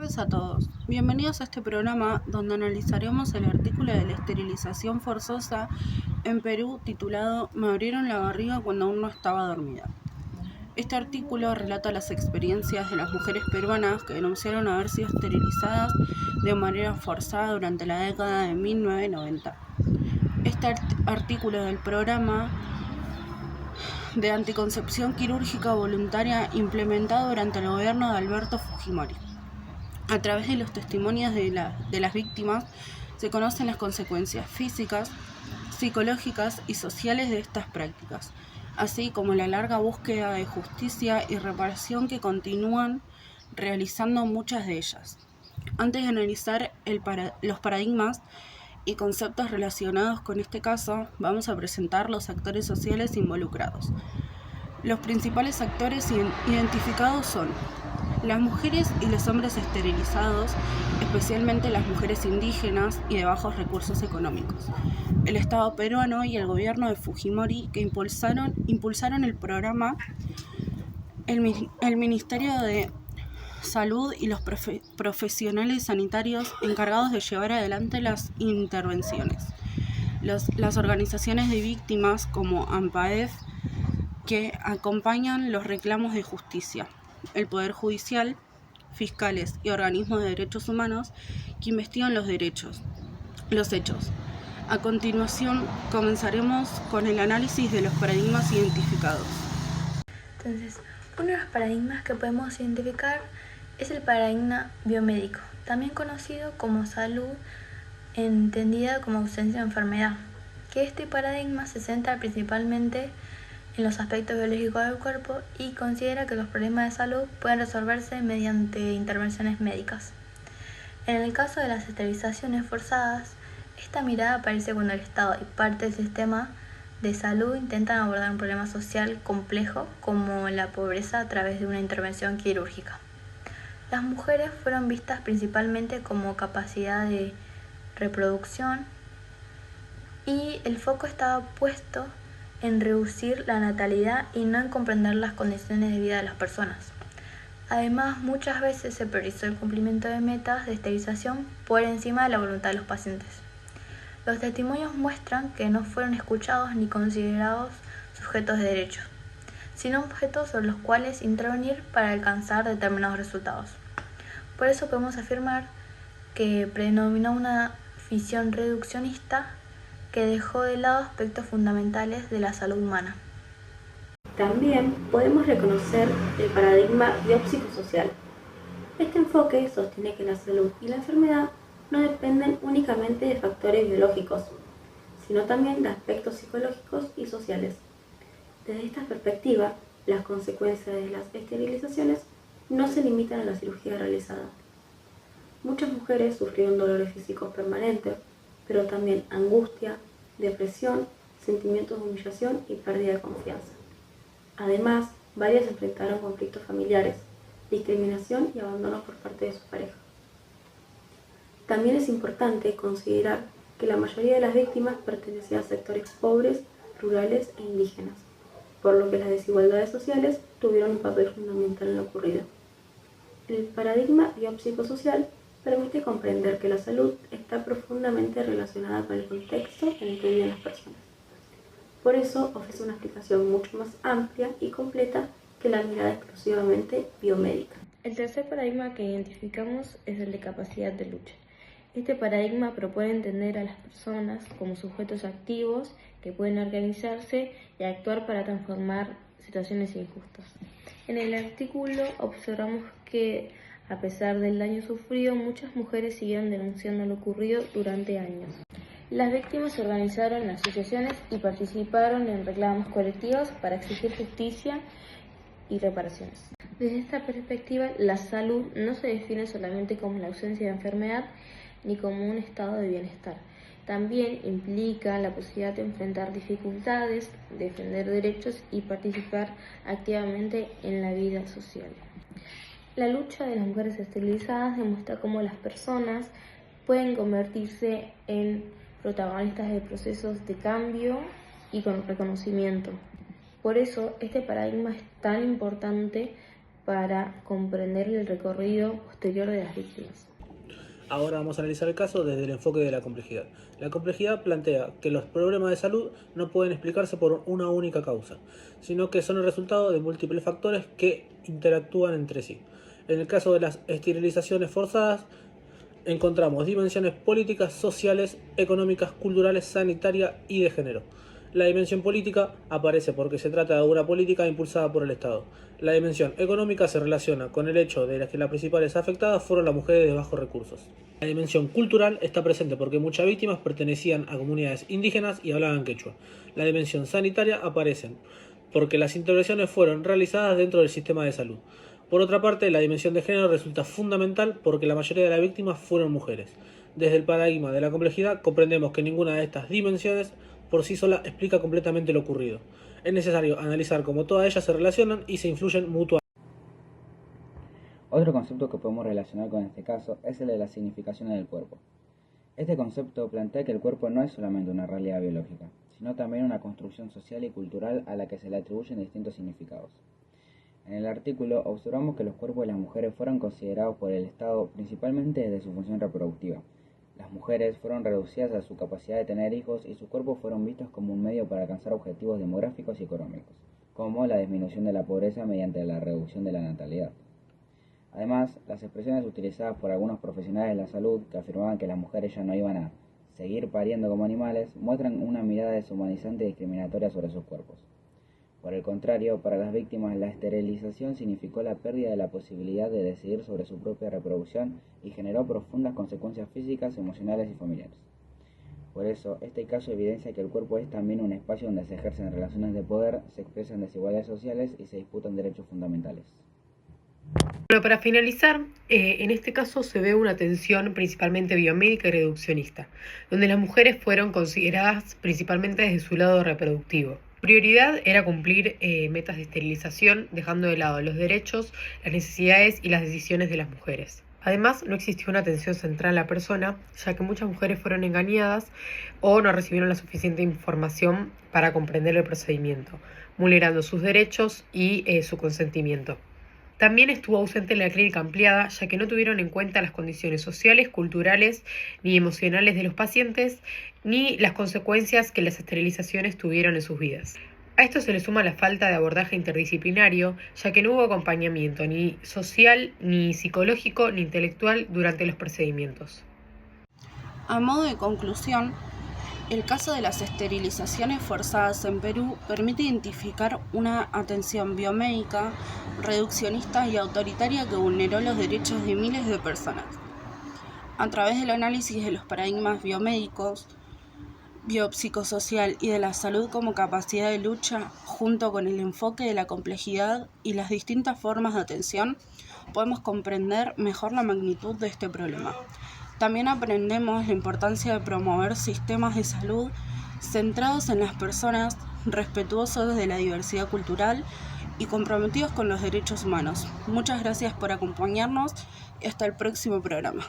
tardes a todos. Bienvenidos a este programa donde analizaremos el artículo de la esterilización forzosa en Perú titulado "Me abrieron la barriga cuando aún no estaba dormida". Este artículo relata las experiencias de las mujeres peruanas que denunciaron haber sido esterilizadas de manera forzada durante la década de 1990. Este artículo del programa de anticoncepción quirúrgica voluntaria implementado durante el gobierno de Alberto Fujimori. A través de los testimonios de las víctimas se conocen las consecuencias físicas, psicológicas y sociales de estas prácticas, así como la larga búsqueda de justicia y reparación que continúan realizando muchas de ellas. Antes de analizar los paradigmas y conceptos relacionados con este caso, vamos a presentar los actores sociales involucrados. Los principales actores identificados son las mujeres y los hombres esterilizados, especialmente las mujeres indígenas y de bajos recursos económicos, el Estado peruano y el gobierno de Fujimori que impulsaron el programa, el Ministerio de Salud y los profesionales sanitarios encargados de llevar adelante las intervenciones. Las organizaciones de víctimas como AMPAEF que acompañan los reclamos de justicia, el Poder Judicial, fiscales y organismos de derechos humanos que investigan los hechos. A continuación, comenzaremos con el análisis de los paradigmas identificados. Entonces, uno de los paradigmas que podemos identificar es el paradigma biomédico, también conocido como salud entendida como ausencia de enfermedad, que este paradigma se centra principalmente en los aspectos biológicos del cuerpo y considera que los problemas de salud pueden resolverse mediante intervenciones médicas. En el caso de las esterilizaciones forzadas, esta mirada aparece cuando el Estado y parte del sistema de salud intentan abordar un problema social complejo como la pobreza a través de una intervención quirúrgica. Las mujeres fueron vistas principalmente como capacidad de reproducción y el foco estaba puesto en reducir la natalidad y no en comprender las condiciones de vida de las personas. Además, muchas veces se priorizó el cumplimiento de metas de esterilización por encima de la voluntad de los pacientes. Los testimonios muestran que no fueron escuchados ni considerados sujetos de derechos, sino objetos sobre los cuales intervenir para alcanzar determinados resultados. Por eso podemos afirmar que predominó una visión reduccionista que dejó de lado aspectos fundamentales de la salud humana. También podemos reconocer el paradigma biopsicosocial. Este enfoque sostiene que la salud y la enfermedad no dependen únicamente de factores biológicos, sino también de aspectos psicológicos y sociales. Desde esta perspectiva, las consecuencias de las esterilizaciones no se limitan a la cirugía realizada. Muchas mujeres sufrieron dolores físicos permanentes, pero también angustia, depresión, sentimientos de humillación y pérdida de confianza. Además, varias enfrentaron conflictos familiares, discriminación y abandono por parte de su pareja. También es importante considerar que la mayoría de las víctimas pertenecían a sectores pobres, rurales e indígenas, por lo que las desigualdades sociales tuvieron un papel fundamental en lo ocurrido. El paradigma biopsicosocial permite comprender que la salud está profundamente relacionada con el contexto en el que viven las personas. Por eso ofrece una explicación mucho más amplia y completa que la mirada exclusivamente biomédica. El tercer paradigma que identificamos es el de capacidad de lucha. Este paradigma propone entender a las personas como sujetos activos que pueden organizarse y actuar para transformar situaciones injustas. En el artículo observamos que, a pesar del daño sufrido, muchas mujeres siguieron denunciando lo ocurrido durante años. Las víctimas se organizaron en asociaciones y participaron en reclamos colectivos para exigir justicia y reparaciones. Desde esta perspectiva, la salud no se define solamente como la ausencia de enfermedad ni como un estado de bienestar. También implica la posibilidad de enfrentar dificultades, defender derechos y participar activamente en la vida social. La lucha de las mujeres esterilizadas demuestra cómo las personas pueden convertirse en protagonistas de procesos de cambio y con reconocimiento. Por eso, este paradigma es tan importante para comprender el recorrido posterior de las víctimas. Ahora vamos a analizar el caso desde el enfoque de la complejidad. La complejidad plantea que los problemas de salud no pueden explicarse por una única causa, sino que son el resultado de múltiples factores que interactúan entre sí. En el caso de las esterilizaciones forzadas, encontramos dimensiones políticas, sociales, económicas, culturales, sanitarias y de género. La dimensión política aparece porque se trata de una política impulsada por el Estado. La dimensión económica se relaciona con el hecho de que las principales afectadas fueron las mujeres de bajos recursos. La dimensión cultural está presente porque muchas víctimas pertenecían a comunidades indígenas y hablaban quechua. La dimensión sanitaria aparece porque las intervenciones fueron realizadas dentro del sistema de salud. Por otra parte, la dimensión de género resulta fundamental porque la mayoría de las víctimas fueron mujeres. Desde el paradigma de la complejidad comprendemos que ninguna de estas dimensiones por sí sola explica completamente lo ocurrido. Es necesario analizar cómo todas ellas se relacionan y se influyen mutuamente. Otro concepto que podemos relacionar con este caso es el de las significaciones del cuerpo. Este concepto plantea que el cuerpo no es solamente una realidad biológica, sino también una construcción social y cultural a la que se le atribuyen distintos significados. En el artículo observamos que los cuerpos de las mujeres fueron considerados por el Estado principalmente desde su función reproductiva. Las mujeres fueron reducidas a su capacidad de tener hijos y sus cuerpos fueron vistos como un medio para alcanzar objetivos demográficos y económicos, como la disminución de la pobreza mediante la reducción de la natalidad. Además, las expresiones utilizadas por algunos profesionales de la salud que afirmaban que las mujeres ya no iban a seguir pariendo como animales muestran una mirada deshumanizante y discriminatoria sobre sus cuerpos. Por el contrario, para las víctimas la esterilización significó la pérdida de la posibilidad de decidir sobre su propia reproducción y generó profundas consecuencias físicas, emocionales y familiares. Por eso, este caso evidencia que el cuerpo es también un espacio donde se ejercen relaciones de poder, se expresan desigualdades sociales y se disputan derechos fundamentales. Bueno, para finalizar, en este caso se ve una atención principalmente biomédica y reduccionista, donde las mujeres fueron consideradas principalmente desde su lado reproductivo. Prioridad era cumplir metas de esterilización, dejando de lado los derechos, las necesidades y las decisiones de las mujeres. Además, no existió una atención central a la persona, ya que muchas mujeres fueron engañadas o no recibieron la suficiente información para comprender el procedimiento, vulnerando sus derechos y su consentimiento. También estuvo ausente la clínica ampliada, ya que no tuvieron en cuenta las condiciones sociales, culturales ni emocionales de los pacientes, ni las consecuencias que las esterilizaciones tuvieron en sus vidas. A esto se le suma la falta de abordaje interdisciplinario, ya que no hubo acompañamiento ni social, ni psicológico, ni intelectual durante los procedimientos. A modo de conclusión, el caso de las esterilizaciones forzadas en Perú permite identificar una atención biomédica, reduccionista y autoritaria que vulneró los derechos de miles de personas. A través del análisis de los paradigmas biomédicos, biopsicosocial y de la salud como capacidad de lucha, junto con el enfoque de la complejidad y las distintas formas de atención, podemos comprender mejor la magnitud de este problema. También aprendemos la importancia de promover sistemas de salud centrados en las personas, respetuosos de la diversidad cultural y comprometidos con los derechos humanos. Muchas gracias por acompañarnos y hasta el próximo programa.